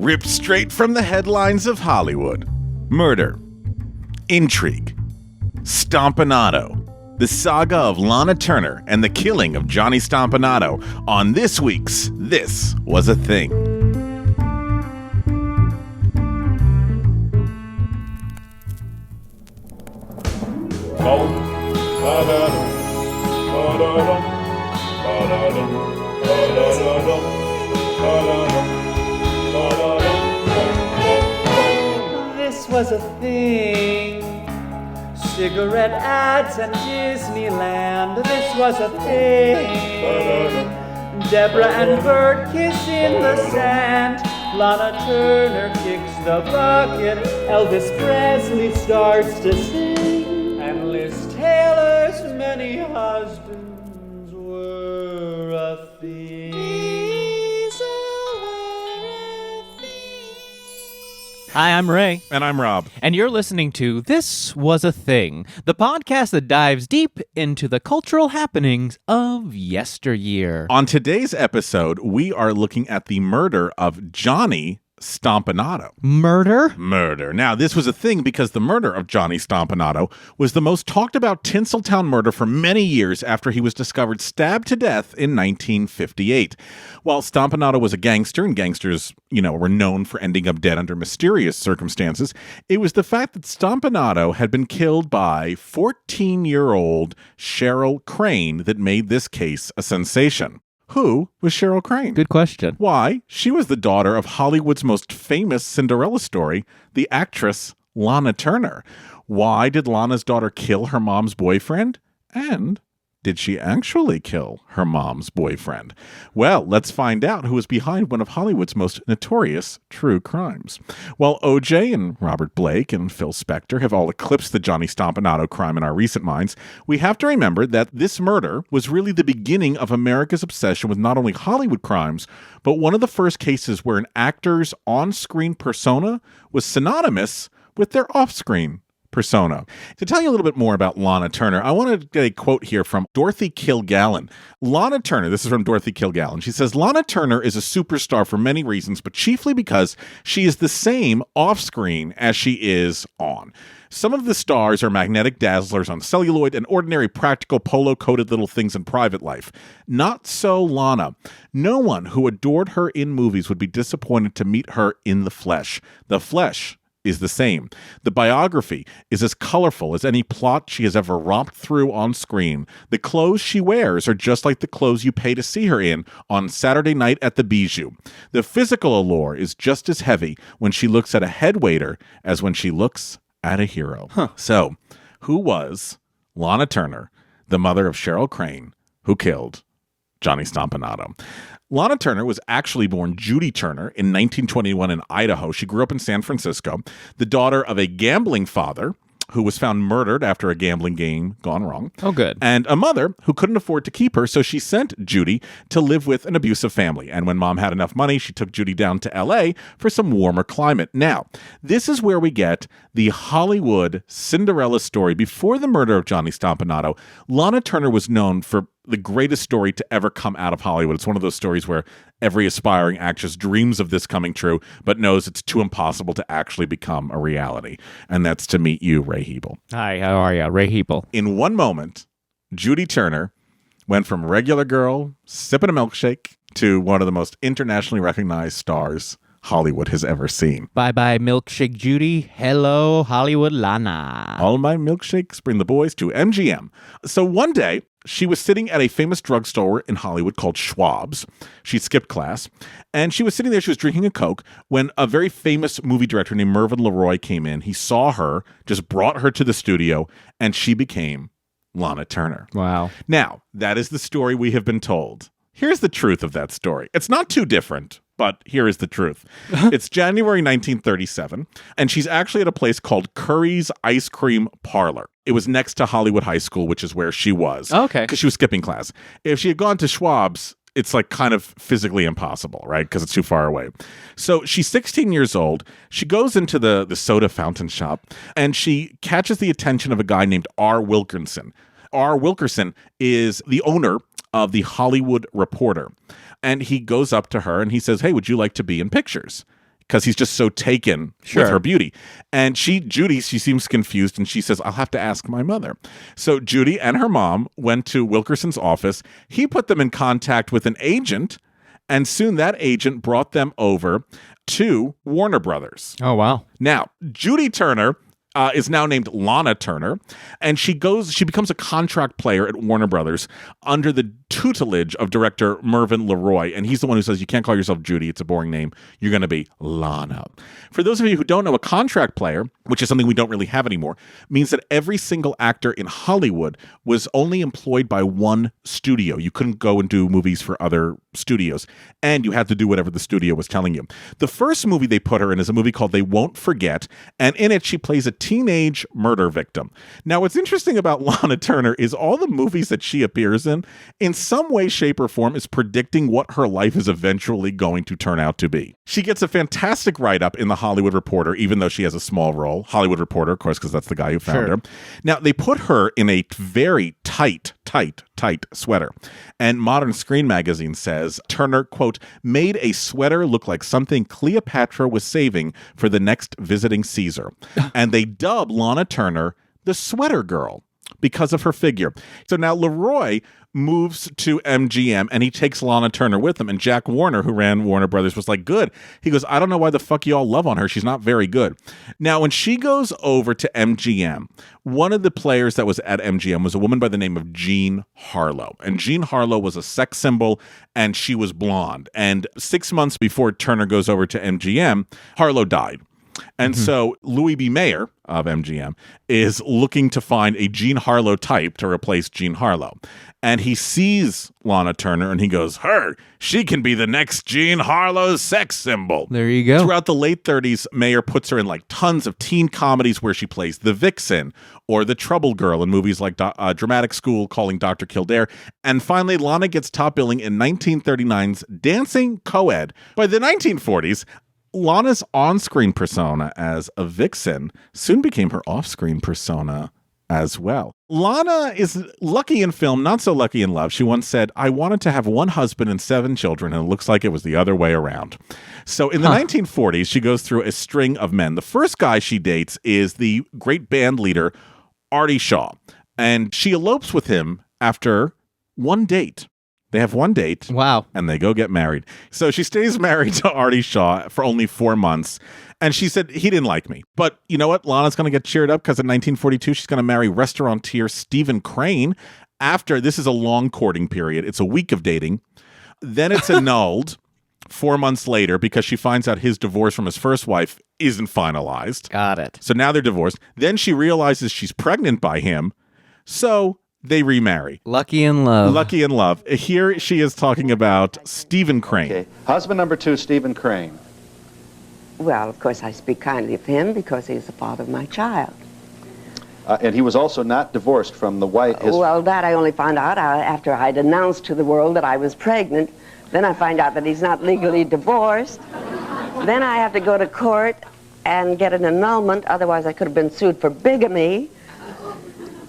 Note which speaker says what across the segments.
Speaker 1: Ripped straight from the headlines of Hollywood. Murder. Intrigue. Stompanto. The saga of Lana Turner and the killing of Johnny Stompanato on this week's This Was a Thing.
Speaker 2: This was a thing. Cigarette ads at Disneyland. This was a thing. Deborah and Bert kiss in the sand. Lana Turner kicks the bucket. Elvis Presley starts to sing. And Liz Taylor's many husbands were a thing.
Speaker 3: Hi, I'm Ray.
Speaker 1: And I'm Rob.
Speaker 3: And you're listening to This Was a Thing, the podcast that dives deep into the cultural happenings of yesteryear.
Speaker 1: On today's episode, we are looking at the murder of Johnny Stompanato.
Speaker 3: Murder?
Speaker 1: Murder. Now, this was a thing because the murder of Johnny Stompanato was the most talked about Tinsel Town murder for many years after he was discovered stabbed to death in 1958. While Stompanto was a gangster, and gangsters, were known for ending up dead under mysterious circumstances, it was the fact that Stompanto had been killed by 14-year-old Cheryl Crane that made this case a sensation. Who was Cheryl Crane?
Speaker 3: Good question.
Speaker 1: Why? She was the daughter of Hollywood's most famous Cinderella story, the actress Lana Turner. Why did Lana's daughter kill her mom's boyfriend? And did she actually kill her mom's boyfriend? Well, let's find out who was behind one of Hollywood's most notorious true crimes. While O.J. and Robert Blake and Phil Spector have all eclipsed the Johnny Stompanato crime in our recent minds, we have to remember that this murder was really the beginning of America's obsession with not only Hollywood crimes, but one of the first cases where an actor's on-screen persona was synonymous with their off-screen persona. To tell you a little bit more about Lana Turner, I want to get a quote here from Dorothy Kilgallen. Lana Turner, this is from Dorothy Kilgallen. She says, Lana Turner is a superstar for many reasons, but chiefly because she is the same off-screen as she is on. Some of the stars are magnetic dazzlers on celluloid and ordinary practical polo-coated little things in private life. Not so Lana. No one who adored her in movies would be disappointed to meet her in the flesh. The flesh is the same. The biography is as colorful as any plot she has ever romped through on screen. The clothes she wears are just like the clothes you pay to see her in on Saturday night at the Bijou. The physical allure is just as heavy when she looks at a head waiter as when she looks at a hero. So, who was Lana Turner, the mother of Cheryl Crane, who killed Johnny Stompanato? Lana Turner was actually born Judy Turner in 1921 in Idaho. She grew up in San Francisco, the daughter of a gambling father who was found murdered after a gambling game gone wrong.
Speaker 3: Oh, good.
Speaker 1: And a mother who couldn't afford to keep her, so she sent Judy to live with an abusive family. And when mom had enough money, she took Judy down to L.A. for some warmer climate. Now, this is where we get the Hollywood Cinderella story. Before the murder of Johnny Stompanato, Lana Turner was known for the greatest story to ever come out of Hollywood. It's one of those stories where every aspiring actress dreams of this coming true, but knows it's too impossible to actually become a reality. And that's to meet you, Ray Hebel.
Speaker 3: Hi, how are you? Ray Hebel.
Speaker 1: In one moment, Judy Turner went from regular girl sipping a milkshake to one of the most internationally recognized stars Hollywood has ever seen.
Speaker 3: Bye-bye, Milkshake Judy. Hello, Hollywood Lana.
Speaker 1: All my milkshakes bring the boys to MGM. So one day, she was sitting at a famous drugstore in Hollywood called Schwab's. She skipped class, and she was sitting there. She was drinking a Coke when a very famous movie director named Mervyn LeRoy came in. He saw her, just brought her to the studio, and she became Lana Turner.
Speaker 3: Wow.
Speaker 1: Now, that is the story we have been told. Here's the truth of that story. It's not too different, but here is the truth. It's January 1937, and she's actually at a place called Curry's Ice Cream Parlor. It was next to Hollywood High School, which is where she was.
Speaker 3: Okay.
Speaker 1: Because she was skipping class. If she had gone to Schwab's, it's like kind of physically impossible, right? Because it's too far away. So she's 16 years old. She goes into the soda fountain shop, and she catches the attention of a guy named R. Wilkerson. R. Wilkerson is the owner of the Hollywood Reporter. And he goes up to her and he says, "Hey, would you like to be in pictures?" because he's just so taken with her beauty. And Judy seems confused, and she says, I'll have to ask my mother. So Judy and her mom went to Wilkerson's office. He put them in contact with an agent, and soon that agent brought them over to Warner Brothers.
Speaker 3: Oh, wow.
Speaker 1: Now, Judy Turner is now named Lana Turner, and she becomes a contract player at Warner Brothers under the tutelage of director Mervyn LeRoy, and he's the one who says, you can't call yourself Judy, it's a boring name, you're going to be Lana. For those of you who don't know, a contract player, which is something we don't really have anymore, means that every single actor in Hollywood was only employed by one studio. You couldn't go and do movies for other studios, and you had to do whatever the studio was telling you. The first movie they put her in is a movie called They Won't Forget, and in it she plays a teenage murder victim. Now, what's interesting about Lana Turner is all the movies that she appears in some way, shape, or form, is predicting what her life is eventually going to turn out to be. She gets a fantastic write-up in The Hollywood Reporter, even though she has a small role. Hollywood Reporter, of course, because that's the guy who found her. Now, they put her in a very tight sweater. And Modern Screen Magazine says, Turner, quote, made a sweater look like something Cleopatra was saving for the next visiting Caesar. And they dub Lana Turner the Sweater Girl because of her figure. So now LeRoy moves to MGM, and he takes Lana Turner with him. And Jack Warner, who ran Warner Brothers, was like, good. He goes, I don't know why the fuck you all love on her. She's not very good. Now, when she goes over to MGM, one of the players that was at MGM was a woman by the name of Jean Harlow. And Jean Harlow was a sex symbol, and she was blonde. And 6 months before Turner goes over to MGM, Harlow died. And so Louis B. Mayer of MGM is looking to find a Jean Harlow type to replace Jean Harlow. And he sees Lana Turner and he goes, she can be the next Jean Harlow's sex symbol.
Speaker 3: There you go.
Speaker 1: Throughout the late 30s, Mayer puts her in like tons of teen comedies where she plays the vixen or the trouble girl in movies like Dramatic School, Calling Dr. Kildare. And finally, Lana gets top billing in 1939's Dancing Co-ed. By the 1940s, Lana's on-screen persona as a vixen soon became her off-screen persona as well. Lana is lucky in film, not so lucky in love. She once said, I wanted to have one husband and 7 children, and it looks like it was the other way around. So in the 1940s, she goes through a string of men. The first guy she dates is the great band leader, Artie Shaw, and she elopes with him after one date. They have one date.
Speaker 3: Wow.
Speaker 1: And they go get married. So she stays married to Artie Shaw for only 4 months. And she said, he didn't like me. But you know what? Lana's going to get cheered up because in 1942, she's going to marry restaurateur Stephen Crane. After, this is a long courting period. It's a week of dating. Then it's annulled 4 months later because she finds out his divorce from his first wife isn't finalized.
Speaker 3: Got it.
Speaker 1: So now they're divorced. Then she realizes she's pregnant by him. So they remarry.
Speaker 3: Lucky in love.
Speaker 1: Lucky in love. Here she is talking about Stephen Crane.
Speaker 4: Okay. Husband number 2, Stephen Crane.
Speaker 5: Well, of course, I speak kindly of him because he is the father of my child.
Speaker 4: And he was also not divorced from the wife.
Speaker 5: Well, that I only found out after I'd announced to the world that I was pregnant. Then I find out that he's not legally divorced. Then I have to go to court and get an annulment. Otherwise, I could have been sued for bigamy.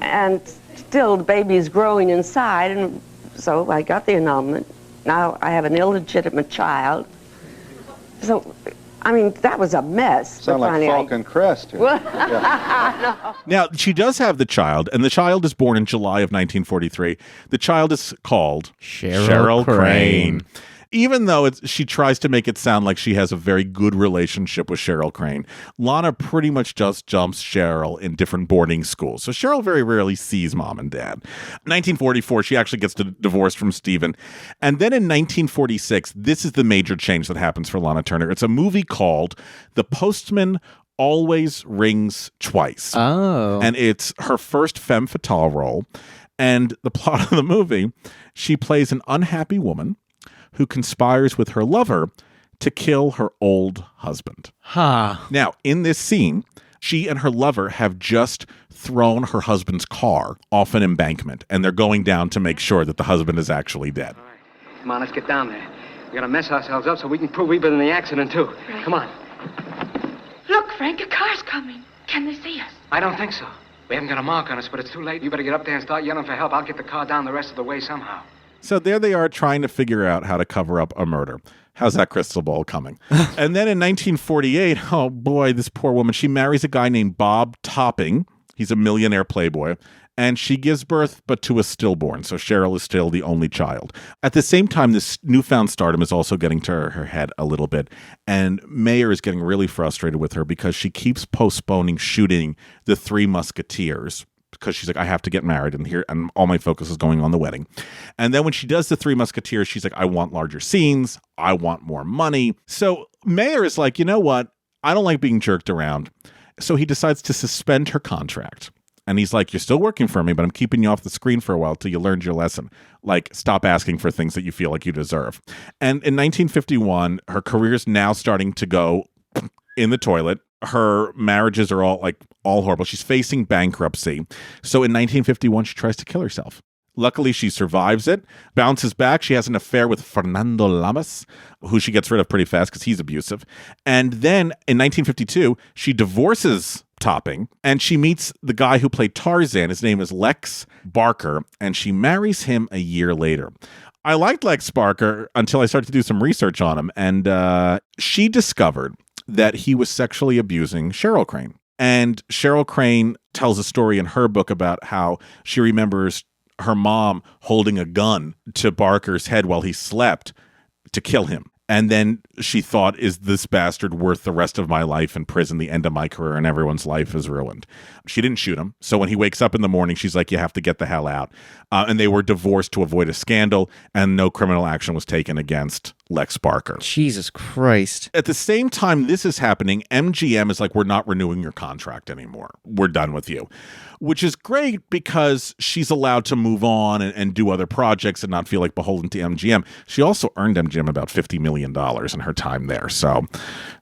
Speaker 5: And still, the baby's growing inside, and so I got the annulment. Now I have an illegitimate child. So, I mean, that was a mess.
Speaker 4: Sound like Falcon Crest here.
Speaker 1: Yeah. Now, she does have the child, and the child is born in July of 1943. The child is called
Speaker 3: Cheryl Crane.
Speaker 1: Even though she tries to make it sound like she has a very good relationship with Cheryl Crane, Lana pretty much just jumps Cheryl in different boarding schools. So Cheryl very rarely sees mom and dad. 1944, she actually gets divorced from Stephen. And then in 1946, this is the major change that happens for Lana Turner. It's a movie called The Postman Always Rings Twice.
Speaker 3: Oh.
Speaker 1: And it's her first femme fatale role. And the plot of the movie, she plays an unhappy woman who conspires with her lover to kill her old husband. Now, in this scene, she and her lover have just thrown her husband's car off an embankment, and they're going down to make sure that the husband is actually dead.
Speaker 6: All right. Come on, let's get down there. We gotta mess ourselves up so we can prove we've been in the accident, too. Right. Come on.
Speaker 7: Look, Frank, a car's coming. Can they see us?
Speaker 6: I don't think so. We haven't got a mark on us, but it's too late. You better get up there and start yelling for help. I'll get the car down the rest of the way somehow.
Speaker 1: So there they are trying to figure out how to cover up a murder. How's that crystal ball coming? And then in 1948, oh boy, this poor woman, she marries a guy named Bob Topping. He's a millionaire playboy. And she gives birth, but to a stillborn. So Cheryl is still the only child. At the same time, this newfound stardom is also getting to her head a little bit. And Mayer is getting really frustrated with her because she keeps postponing shooting The Three Musketeers because she's like, I have to get married and all my focus is going on the wedding. And then when she does The Three Musketeers, she's like, I want larger scenes. I want more money. So Mayer is like, you know what? I don't like being jerked around. So he decides to suspend her contract. And he's like, you're still working for me, but I'm keeping you off the screen for a while till you learned your lesson. Like, stop asking for things that you feel like you deserve. And in 1951, her career's now starting to go in the toilet. Her marriages are all horrible. She's facing bankruptcy. So in 1951, she tries to kill herself. Luckily, she survives it, bounces back. She has an affair with Fernando Lamas, who she gets rid of pretty fast because he's abusive. And then in 1952, she divorces Topping, and she meets the guy who played Tarzan. His name is Lex Barker, and she marries him a year later. I liked Lex Barker until I started to do some research on him, and she discovered that he was sexually abusing Cheryl Crane. And Cheryl Crane tells a story in her book about how she remembers her mom holding a gun to Barker's head while he slept to kill him. And then she thought, is this bastard worth the rest of my life in prison, the end of my career, and everyone's life is ruined? She didn't shoot him. So when he wakes up in the morning, she's like, you have to get the hell out. And they were divorced to avoid a scandal, and no criminal action was taken against Lex Barker.
Speaker 3: Jesus Christ.
Speaker 1: At the same time this is happening, MGM is like, we're not renewing your contract anymore. We're done with you. Which is great because she's allowed to move on and do other projects and not feel like beholden to MGM. She also earned MGM about $50 million in her time there. So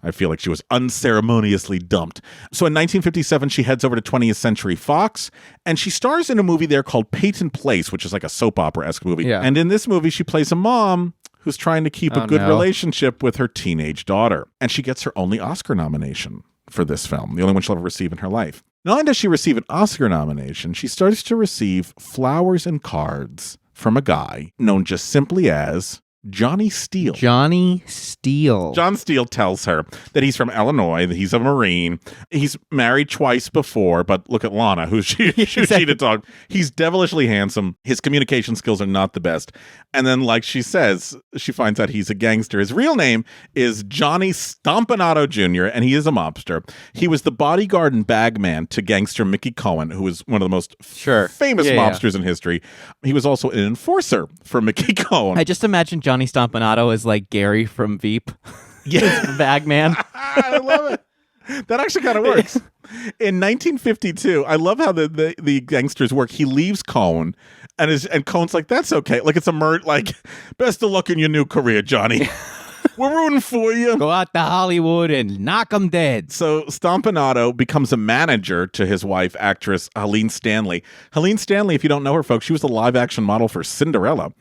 Speaker 1: I feel like she was unceremoniously dumped. So in 1957, she heads over to 20th Century Fox, and she stars in a movie there called Peyton Place, which is like a soap opera-esque movie. Yeah. And in this movie, she plays a mom who's trying to keep a good relationship with her teenage daughter. And she gets her only Oscar nomination for this film, the only one she'll ever receive in her life. Not only does she receive an Oscar nomination, she starts to receive flowers and cards from a guy known just simply as Johnny Steele.
Speaker 3: Johnny Steele.
Speaker 1: John Steele tells her that he's from Illinois, that he's a Marine. He's married twice before, but look at Lana, who's she to talk. He's devilishly handsome. His communication skills are not the best. And then, like she says, she finds out he's a gangster. His real name is Johnny Stompanato Jr., and he is a mobster. He was the bodyguard and bagman to gangster Mickey Cohen, who was one of the most famous mobsters in history. He was also an enforcer for Mickey Cohen.
Speaker 3: I just imagine Johnny Stompanato is like Gary from Veep. Yeah. Bagman.
Speaker 1: I love it. That actually kind of works. In 1952, I love how the gangsters work. He leaves Cohen, and Cohen's like, that's okay. Like, it's a like, best of luck in your new career, Johnny. We're rooting for you.
Speaker 3: Go out to Hollywood and knock them dead.
Speaker 1: So Stompanato becomes a manager to his wife, actress Helene Stanley. Helene Stanley, if you don't know her, folks, she was a live-action model for Cinderella.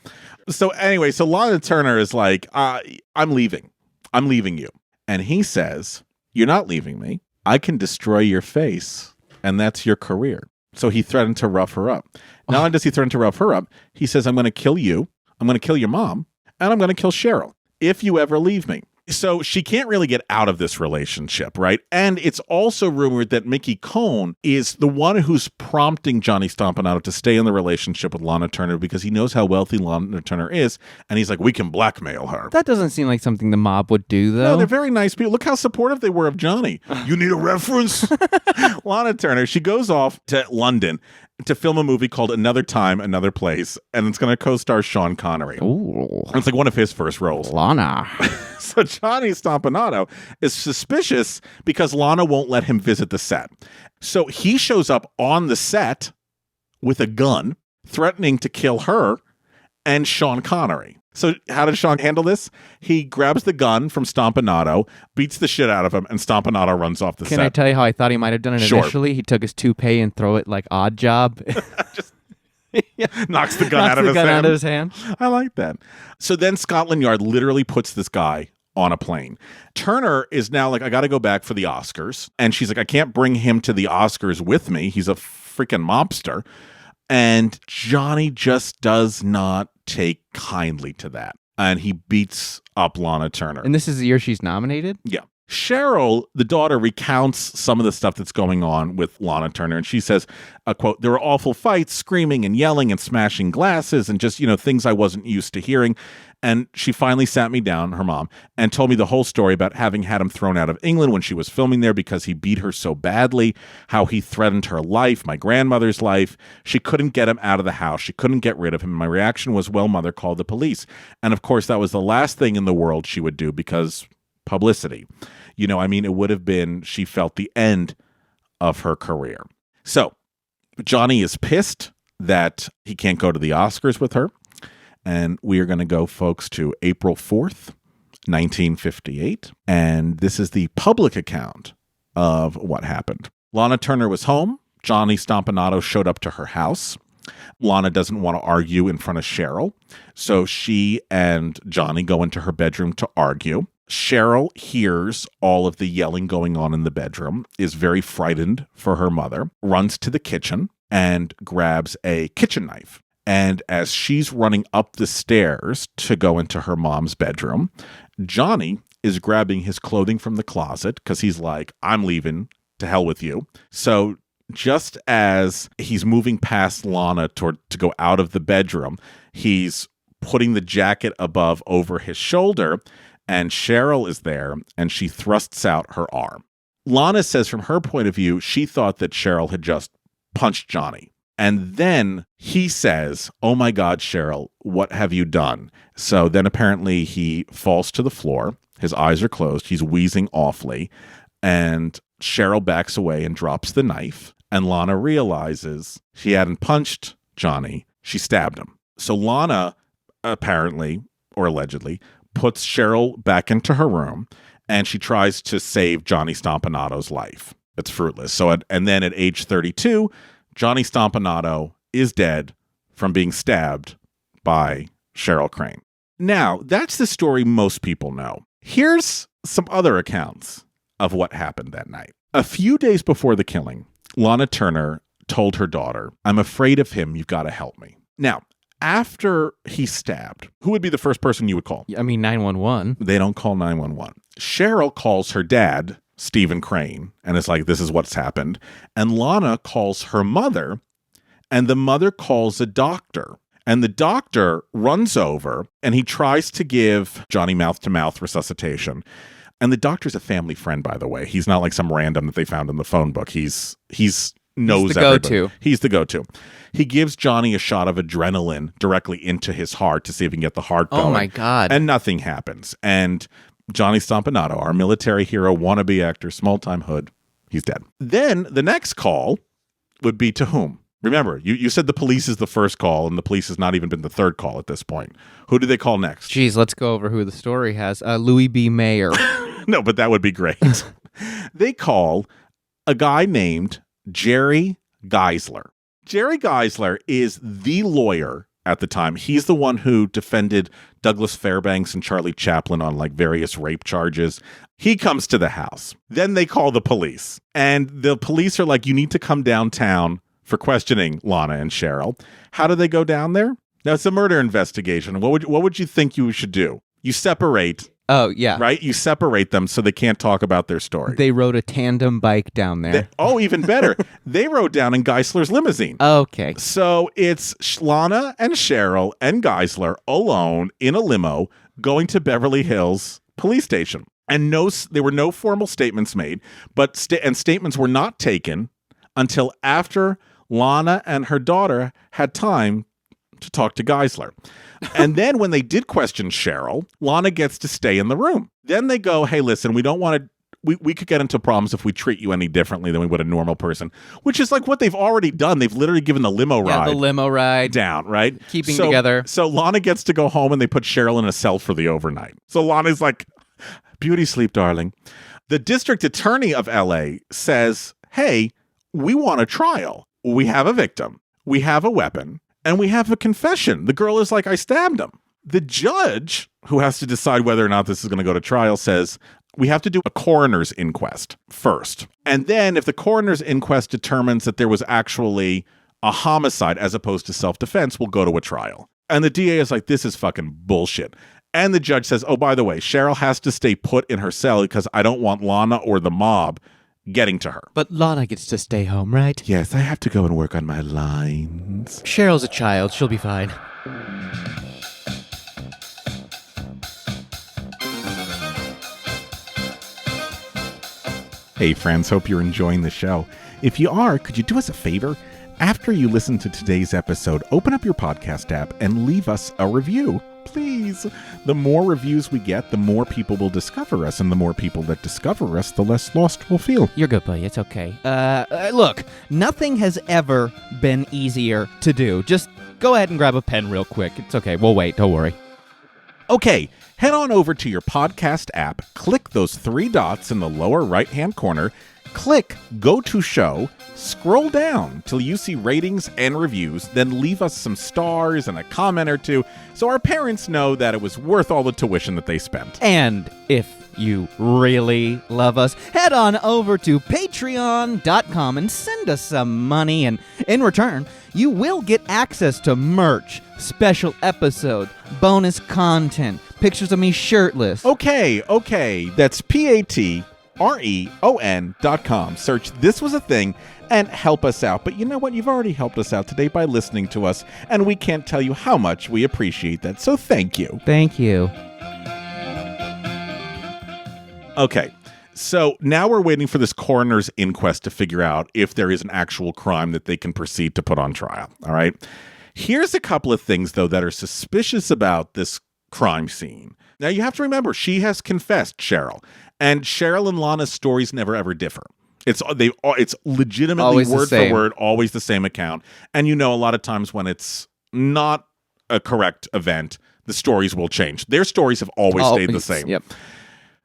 Speaker 1: So anyway, so Lana Turner is like, I'm leaving. I'm leaving you. And he says, you're not leaving me. I can destroy your face, and that's your career. So he threatened to rough her up. Not only does he threaten to rough her up, he says, I'm going to kill you, I'm going to kill your mom, and I'm going to kill Cheryl if you ever leave me. So she can't really get out of this relationship, right? And it's also rumored that Mickey Cohen is the one who's prompting Johnny Stompanato to stay in the relationship with Lana Turner because he knows how wealthy Lana Turner is, and he's like, we can blackmail her.
Speaker 3: That doesn't seem like something the mob would do, though.
Speaker 1: No, they're very nice people. Look how supportive they were of Johnny. You need a reference? Lana Turner, she goes off to London to film a movie called Another Time, Another Place, and it's going to co-star Sean Connery.
Speaker 3: Ooh.
Speaker 1: It's like one of his first roles.
Speaker 3: Lana.
Speaker 1: So Johnny Stompanato is suspicious because Lana won't let him visit the set. So he shows up on the set with a gun, threatening to kill her and Sean Connery. So how did Sean handle this? He grabs the gun from Stompanato, beats the shit out of him, and Stompanato runs off the set.
Speaker 3: Can I tell you how I thought he might have done it initially? He took his toupee and throw it like Odd Job.
Speaker 1: Just knocks the gun out of his hand. I like that. So then Scotland Yard literally puts this guy on a plane. Turner is now like, I got to go back for the Oscars. And she's like, I can't bring him to the Oscars with me. He's a freaking mobster. And Johnny just does not take kindly to that. And he beats up Lana Turner.
Speaker 3: And this is the year she's nominated?
Speaker 1: Yeah. Cheryl, the daughter, recounts some of the stuff that's going on with Lana Turner. And she says, quote, there were awful fights, screaming and yelling and smashing glasses and just, things I wasn't used to hearing. And she finally sat me down, her mom, and told me the whole story about having had him thrown out of England when she was filming there because he beat her so badly, how he threatened her life, my grandmother's life. She couldn't get him out of the house. She couldn't get rid of him. My reaction was, well, mother, call the police. And of course, that was the last thing in the world she would do because publicity. It would have been, she felt the end of her career. So Johnny is pissed that he can't go to the Oscars with her. And we are going to go, folks, to April 4th, 1958. And this is the public account of what happened. Lana Turner was home. Johnny Stompanato showed up to her house. Lana doesn't want to argue in front of Cheryl. So she and Johnny go into her bedroom to argue. Cheryl hears all of the yelling going on in the bedroom, is very frightened for her mother, runs to the kitchen and grabs a kitchen knife. And as she's running up the stairs to go into her mom's bedroom, Johnny is grabbing his clothing from the closet because he's like, I'm leaving, to hell with you. So just as he's moving past Lana to go out of the bedroom, he's putting the jacket above over his shoulder, and Cheryl is there, and she thrusts out her arm. Lana says from her point of view, she thought that Cheryl had just punched Johnny. And then he says, oh my God, Cheryl, what have you done? So then apparently he falls to the floor. His eyes are closed. He's wheezing awfully. And Cheryl backs away and drops the knife. And Lana realizes she hadn't punched Johnny. She stabbed him. So Lana apparently, or allegedly, puts Cheryl back into her room. And she tries to save Johnny Stompanato's life. It's fruitless. And then at age 32, Johnny Stompanato is dead from being stabbed by Cheryl Crane. Now, that's the story most people know. Here's some other accounts of what happened that night. A few days before the killing, Lana Turner told her daughter, I'm afraid of him. You've got to help me. Now, after he's stabbed, who would be the first person you would call?
Speaker 3: 911.
Speaker 1: They don't call 911. Cheryl calls her dad, Stephen Crane, and it's like, this is what's happened. And Lana calls her mother, and the mother calls a doctor. And the doctor runs over, and he tries to give Johnny mouth-to-mouth resuscitation. And the doctor's a family friend, by the way. He's not like some random that they found in the phone book. He's knows
Speaker 3: the
Speaker 1: everybody.
Speaker 3: go-to.
Speaker 1: He's the go-to. He gives Johnny a shot of adrenaline directly into his heart to see if he can get the heart going.
Speaker 3: Oh, my God.
Speaker 1: And nothing happens. And Johnny Stompanato, our military hero, wannabe actor, small-time hood, he's dead. Then the next call would be to whom? Remember, you said the police is the first call, and the police has not even been the third call at this point. Who do they call next?
Speaker 3: Geez, let's go over who the story has. Louis B. Mayer.
Speaker 1: No, but that would be great. They call a guy named Jerry Geisler. Jerry Geisler is the lawyer at the time. He's the one who defended Douglas Fairbanks and Charlie Chaplin on like various rape charges. He comes to the house. Then they call the police. And the police are like, you need to come downtown for questioning Lana and Cheryl. How do they go down there? Now, it's a murder investigation. What would you think you should do? You separate.
Speaker 3: Oh, yeah.
Speaker 1: Right? You separate them so they can't talk about their story.
Speaker 3: They rode a tandem bike down there.
Speaker 1: Even better. They rode down in Geisler's limousine.
Speaker 3: Okay.
Speaker 1: So it's Lana and Cheryl and Geisler alone in a limo going to Beverly Hills police station. And there were no formal statements made, but statements were not taken until after Lana and her daughter had time to talk to Geisler. And then when they did question Cheryl, Lana gets to stay in the room. Then they go, hey, listen, we don't want to, we could get into problems if we treat you any differently than we would a normal person, which is like what they've already done. They've literally given the limo ride.
Speaker 3: Yeah, the limo ride.
Speaker 1: Down, right?
Speaker 3: Keeping together.
Speaker 1: So Lana gets to go home and they put Cheryl in a cell for the overnight. So Lana's like, beauty sleep, darling. The district attorney of LA says, hey, we want a trial. We have a victim. We have a weapon. And we have a confession. The girl is like, I stabbed him. The judge, who has to decide whether or not this is going to go to trial, says, we have to do a coroner's inquest first. And then if the coroner's inquest determines that there was actually a homicide as opposed to self-defense, we'll go to a trial. And the DA is like, this is fucking bullshit. And the judge says, oh, by the way, Cheryl has to stay put in her cell because I don't want Lana or the mob getting to her.
Speaker 3: But Lana gets to stay home, right?
Speaker 1: Yes, I have to go and work on my lines.
Speaker 3: Cheryl's a child. She'll be fine.
Speaker 1: Hey, friends, hope you're enjoying the show. If you are, could you do us a favor? After you listen to today's episode, open up your podcast app and leave us a review. Please. The more reviews we get, the more people will discover us, and the more people that discover us, the less lost we'll feel.
Speaker 3: You're good, buddy. It's okay. Look, nothing has ever been easier to do. Just go ahead and grab a pen real quick. It's okay. We'll wait. Don't worry.
Speaker 1: Okay, head on over to your podcast app, click those 3 dots in the lower right-hand corner, click Go to Show, scroll down till you see ratings and reviews, then leave us some stars and a comment or two so our parents know that it was worth all the tuition that they spent.
Speaker 3: And if you really love us, head on over to patreon.com and send us some money, and in return, you will get access to merch, special episodes, bonus content, pictures of me shirtless.
Speaker 1: Okay, that's patreon.com. Search This Was a Thing and help us out. But you know what? You've already helped us out today by listening to us, and we can't tell you how much we appreciate that, so thank you.
Speaker 3: Thank you.
Speaker 1: Okay, so now we're waiting for this coroner's inquest to figure out if there is an actual crime that they can proceed to put on trial, all right? Here's a couple of things, though, that are suspicious about this crime scene. Now, you have to remember, she has confessed, Cheryl, and Cheryl and Lana's stories never, ever differ. It's legitimately
Speaker 3: always
Speaker 1: word for word, always the same account. And a lot of times when it's not a correct event, the stories will change. Their stories have always stayed the same.
Speaker 3: Yep.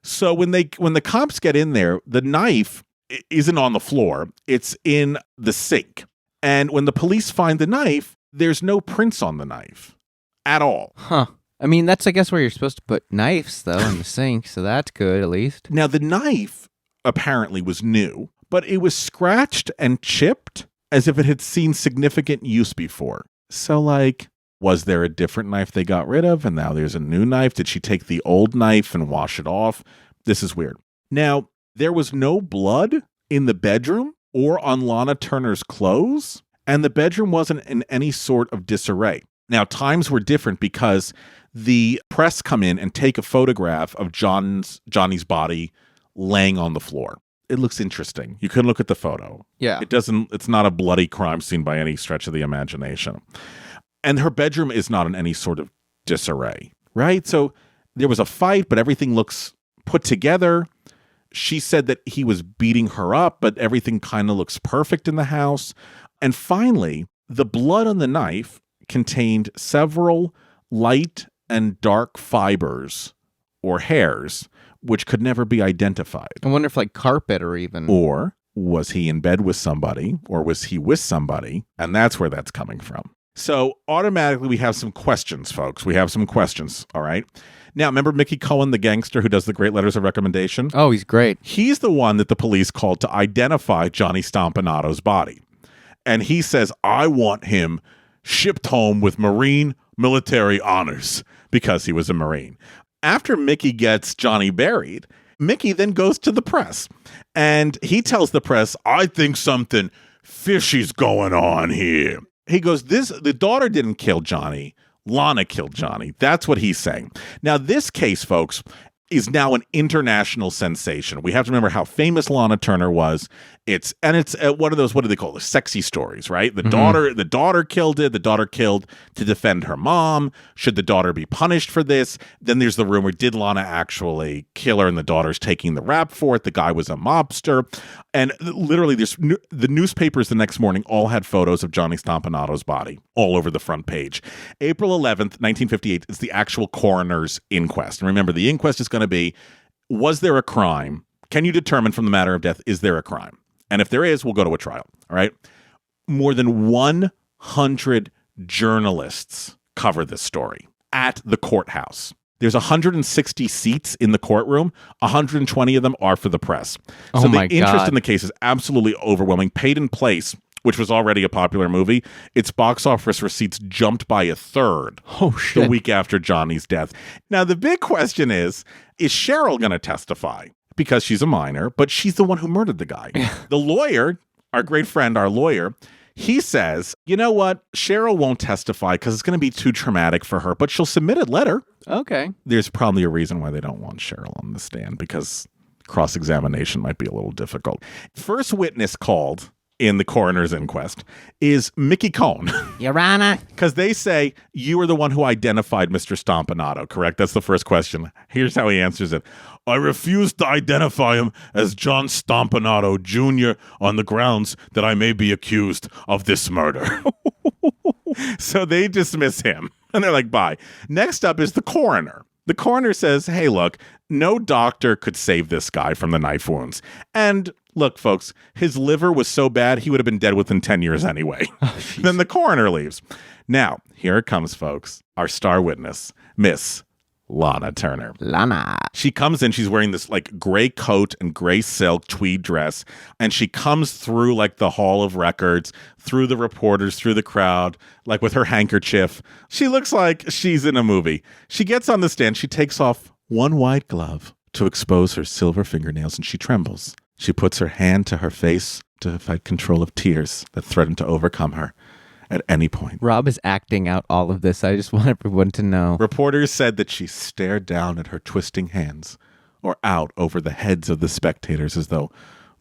Speaker 1: So when the cops get in there, the knife isn't on the floor. It's in the sink. And when the police find the knife, there's no prints on the knife at all.
Speaker 3: Huh. I mean, that's, I guess, where you're supposed to put knives, though, in the sink, so that's good, at least.
Speaker 1: Now, the knife apparently was new, but it was scratched and chipped as if it had seen significant use before. So, was there a different knife they got rid of, and now there's a new knife? Did she take the old knife and wash it off? This is weird. Now, there was no blood in the bedroom or on Lana Turner's clothes, and the bedroom wasn't in any sort of disarray. Now, times were different because the press come in and take a photograph of Johnny's body laying on the floor. It looks interesting. You can look at the photo.
Speaker 3: Yeah.
Speaker 1: It's not a bloody crime scene by any stretch of the imagination. And her bedroom is not in any sort of disarray, right? So there was a fight, but everything looks put together. She said that he was beating her up, but everything kind of looks perfect in the house. And finally, the blood on the knife contained several light and dark fibers or hairs, which could never be identified.
Speaker 3: I wonder if carpet or even...
Speaker 1: Or was he in bed with somebody, or was he with somebody? And that's where that's coming from. So automatically we have some questions, folks. We have some questions, all right? Now, remember Mickey Cohen, the gangster who does the great letters of recommendation?
Speaker 3: Oh, he's great.
Speaker 1: He's the one that the police called to identify Johnny Stompanato's body. And he says, I want him shipped home with Marine military honors because he was a Marine. After Mickey gets Johnny buried, Mickey then goes to the press. And he tells the press, I think something fishy's going on here. He goes, the daughter didn't kill Johnny. Lana killed Johnny. That's what he's saying. Now, this case, folks, is now an international sensation. We have to remember how famous Lana Turner was. It's what do they call it? Sexy stories, right? The daughter killed it. The daughter killed to defend her mom. Should the daughter be punished for this? Then there's the rumor, did Lana actually kill her and the daughter's taking the rap for it? The guy was a mobster. And literally the newspapers the next morning all had photos of Johnny Stompanato's body all over the front page. April 11th, 1958 is the actual coroner's inquest. And remember, the inquest is going to be, was there a crime? Can you determine from the matter of death, is there a crime? And if there is, we'll go to a trial, all right? More than 100 journalists cover this story at the courthouse. There's 160 seats in the courtroom. 120 of them are for the press. So the interest in the case is absolutely overwhelming. Paid in place which was already a popular movie, its box office receipts jumped by a third the week after Johnny's death. Now, the big question is Cheryl going to testify? Because she's a minor, but she's the one who murdered the guy. The lawyer, our great friend, our lawyer, he says, you know what? Cheryl won't testify because it's going to be too traumatic for her, but she'll submit a letter.
Speaker 3: Okay.
Speaker 1: There's probably a reason why they don't want Cheryl on the stand, because cross-examination might be a little difficult. First witness called in the coroner's inquest is Mickey Cohen.
Speaker 3: Your Honor.
Speaker 1: Because they say, you are the one who identified Mr. Stompanato, correct? That's the first question. Here's how he answers it. I refuse to identify him as John Stompanato Jr. on the grounds that I may be accused of this murder. So they dismiss him. And they're like, bye. Next up is the coroner. The coroner says, hey, look, no doctor could save this guy from the knife wounds. And look, folks, his liver was so bad, he would have been dead within 10 years anyway. Then the coroner leaves. Now, here it comes, folks. Our star witness, Miss Lana Turner.
Speaker 3: Lana.
Speaker 1: She comes in, she's wearing this like gray coat and gray silk tweed dress, and she comes through like the Hall of Records, through the reporters, through the crowd, like with her handkerchief. She looks like she's in a movie. She gets on the stand, she takes off one white glove to expose her silver fingernails, and she trembles. She puts her hand to her face to fight control of tears that threaten to overcome her at any point.
Speaker 3: Rob is acting out all of this. I just want everyone to know.
Speaker 1: Reporters said that she stared down at her twisting hands or out over the heads of the spectators as though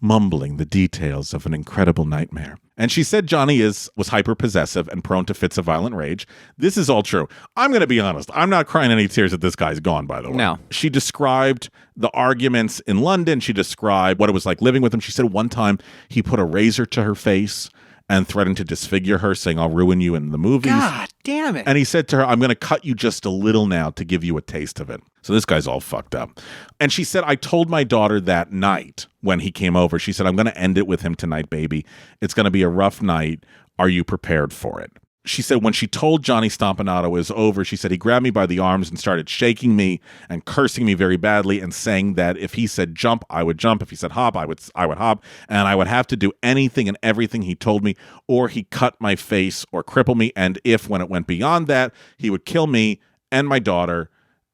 Speaker 1: mumbling the details of an incredible nightmare. And she said Johnny was hyper-possessive and prone to fits of violent rage. This is all true. I'm going to be honest. I'm not crying any tears that this guy's gone, by the way.
Speaker 3: No.
Speaker 1: She described the arguments in London. She described what it was like living with him. She said one time he put a razor to her face and threatened to disfigure her, saying, I'll ruin you in the movies.
Speaker 3: God damn it.
Speaker 1: And he said to her, I'm going to cut you just a little now to give you a taste of it. So this guy's all fucked up. And she said, I told my daughter that night when he came over, she said, I'm going to end it with him tonight, baby. It's going to be a rough night. Are you prepared for it? She said when she told Johnny Stompanato it was over, she said he grabbed me by the arms and started shaking me and cursing me very badly and saying that if he said jump, I would jump. If he said hop, I would hop. And I would have to do anything and everything he told me, or he cut my face or cripple me. And if when it went beyond that, he would kill me and my daughter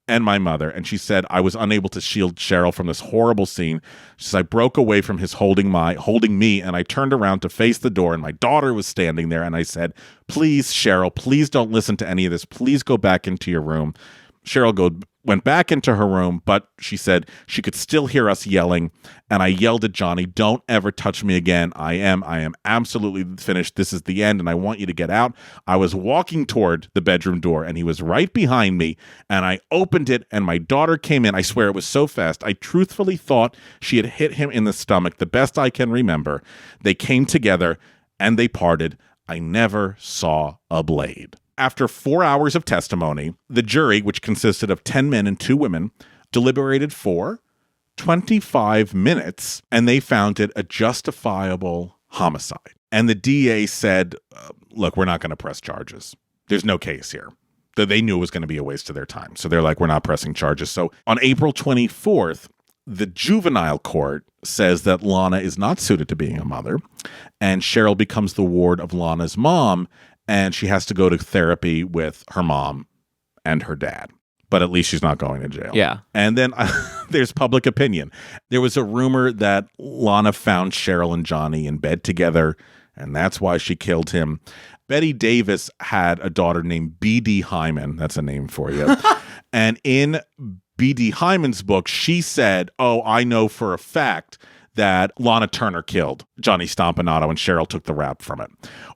Speaker 1: and my mother. And she said, I was unable to shield Cheryl from this horrible scene. She says, I broke away from his holding me, and I turned around to face the door, and my daughter was standing there, and I said, please, Cheryl, please don't listen to any of this. Please go back into your room. Cheryl went back into her room, but she said she could still hear us yelling, and I yelled at Johnny, don't ever touch me again. I am absolutely finished. This is the end, and I want you to get out. I was walking toward the bedroom door, and he was right behind me, and I opened it, and my daughter came in. I swear it was so fast. I truthfully thought she had hit him in the stomach, the best I can remember. They came together, and they parted. I never saw a blade. After 4 hours of testimony, the jury, which consisted of 10 men and 2 women, deliberated for 25 minutes, and they found it a justifiable homicide. And the DA said, look, we're not going to press charges. There's no case here. They knew it was going to be a waste of their time. So they're like, we're not pressing charges. So on April 24th, the juvenile court says that Lana is not suited to being a mother, and Cheryl becomes the ward of Lana's mom, and she has to go to therapy with her mom and her dad. But at least she's not going to jail.
Speaker 3: Yeah.
Speaker 1: And then there's public opinion. There was a rumor that Lana found Cheryl and Johnny in bed together, and that's why she killed him. Betty Davis had a daughter named B.D. Hyman. That's a name for you. And in B.D. Hyman's book, she said, I know for a fact that Lana Turner killed Johnny Stompanato and Cheryl took the rap from it.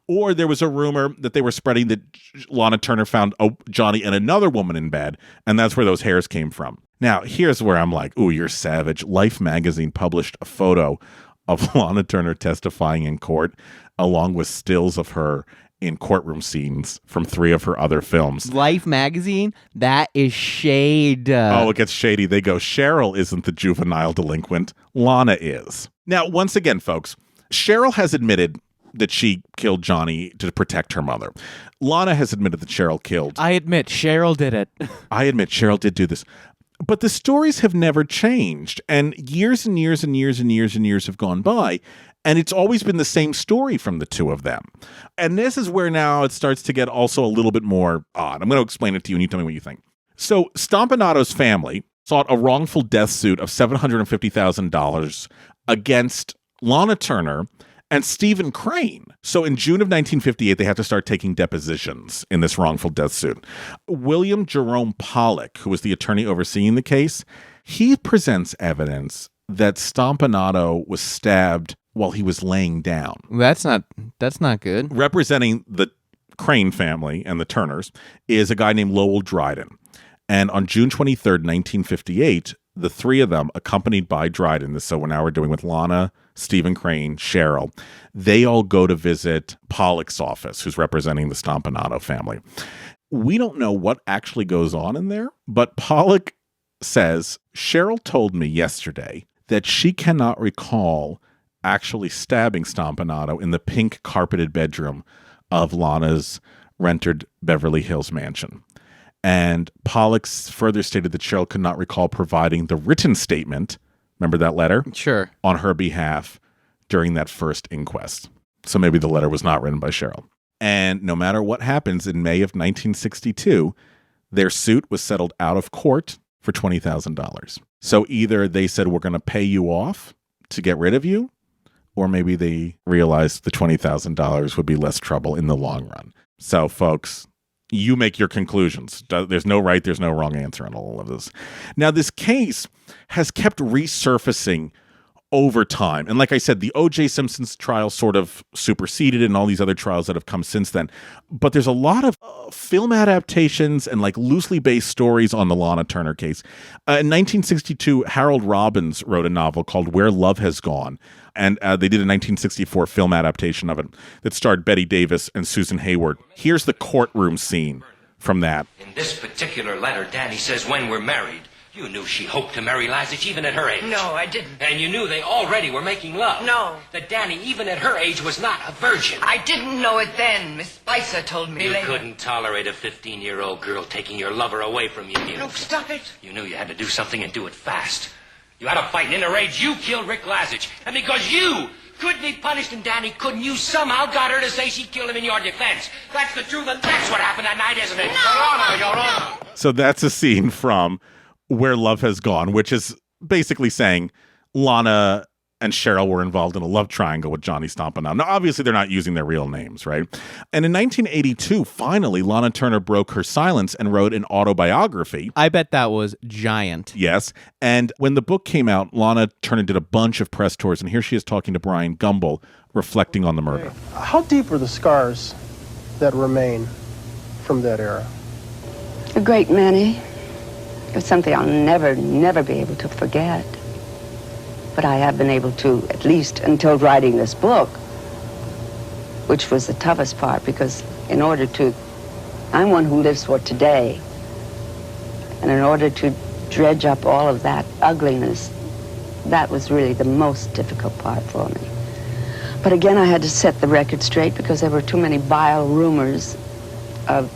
Speaker 1: Or there was a rumor that they were spreading that Lana Turner found Johnny and another woman in bed, and that's where those hairs came from. Now, here's where I'm like, ooh, you're savage. Life magazine published a photo of Lana Turner testifying in court, along with stills of her in courtroom scenes from 3 of her other films.
Speaker 3: Life magazine? That is shade.
Speaker 1: Oh, it gets shady. They go, Cheryl isn't the juvenile delinquent. Lana is. Now, once again, folks, Cheryl has admitted that she killed Johnny to protect her mother. Lana has admitted that Cheryl killed.
Speaker 3: I admit, Cheryl did it.
Speaker 1: I admit Cheryl did do this. But the stories have never changed. And years and years and years and years and years have gone by. And it's always been the same story from the two of them. And this is where now it starts to get also a little bit more odd. I'm going to explain it to you and you tell me what you think. So Stompanato's family sought a wrongful death suit of $750,000 against Lana Turner and Stephen Crane. So in June of 1958, they had to start taking depositions in this wrongful death suit. William Jerome Pollock, who was the attorney overseeing the case, he presents evidence that Stompanato was stabbed while he was laying down.
Speaker 3: That's not good.
Speaker 1: Representing the Crane family and the Turners is a guy named Lowell Dryden. And on June 23rd, 1958, the three of them, accompanied by Dryden, so now we're doing with Lana, Stephen Crane, Cheryl, they all go to visit Pollock's office, who's representing the Stompanato family. We don't know what actually goes on in there, but Pollock says, Cheryl told me yesterday that she cannot recall actually stabbing Stompanato in the pink carpeted bedroom of Lana's rented Beverly Hills mansion. And Pollock further stated that Cheryl could not recall providing the written statement, remember that letter?
Speaker 3: Sure.
Speaker 1: On her behalf during that first inquest. So maybe the letter was not written by Cheryl. And no matter what happens, in May of 1962, their suit was settled out of court for $20,000. So either they said, we're going to pay you off to get rid of you, or maybe they realized the $20,000 would be less trouble in the long run. So folks, you make your conclusions. There's no right, there's no wrong answer on all of this. Now, this case has kept resurfacing over time. And like I said, the O.J. Simpson's trial sort of superseded and all these other trials that have come since then. But there's a lot of film adaptations and like loosely based stories on the Lana Turner case. In 1962, Harold Robbins wrote a novel called Where Love Has Gone. And they did a 1964 film adaptation of it that starred Betty Davis and Susan Hayward. Here's the courtroom scene from that.
Speaker 8: In this particular letter, Danny says when we're married, you knew she hoped to marry Lazich even at her age.
Speaker 9: No, I didn't.
Speaker 8: And you knew they already were making love.
Speaker 9: No.
Speaker 8: That Danny, even at her age, was not a virgin.
Speaker 9: I didn't know it then. Miss Spicer told me
Speaker 8: You
Speaker 9: later.
Speaker 8: couldn't tolerate a 15-year-old girl taking your lover away from you.
Speaker 9: Look, stop it.
Speaker 8: You knew you had to do something and do it fast. You had a fight, and in a rage, you killed Rick Lazich. And because you couldn't be punished and Danny couldn't, you somehow got her to say she killed him in your defense. That's the truth, and that's what happened that night, isn't it?
Speaker 9: No.
Speaker 8: Your Honor.
Speaker 1: So that's a scene from Where Love Has Gone, which is basically saying Lana and Cheryl were involved in a love triangle with Johnny Stompanato. Now, obviously, they're not using their real names, right? And in 1982, finally, Lana Turner broke her silence and wrote an autobiography.
Speaker 3: I bet that was giant.
Speaker 1: Yes. And when the book came out, Lana Turner did a bunch of press tours, and here she is talking to Brian Gumbel, reflecting on the murder.
Speaker 10: How deep are the scars that remain from that era?
Speaker 5: A great many. It's something I'll never be able to forget. But I have been able to, at least until writing this book, which was the toughest part, because I'm one who lives for today. And in order to dredge up all of that ugliness, that was really the most difficult part for me. But again, I had to set the record straight because there were too many vile rumors of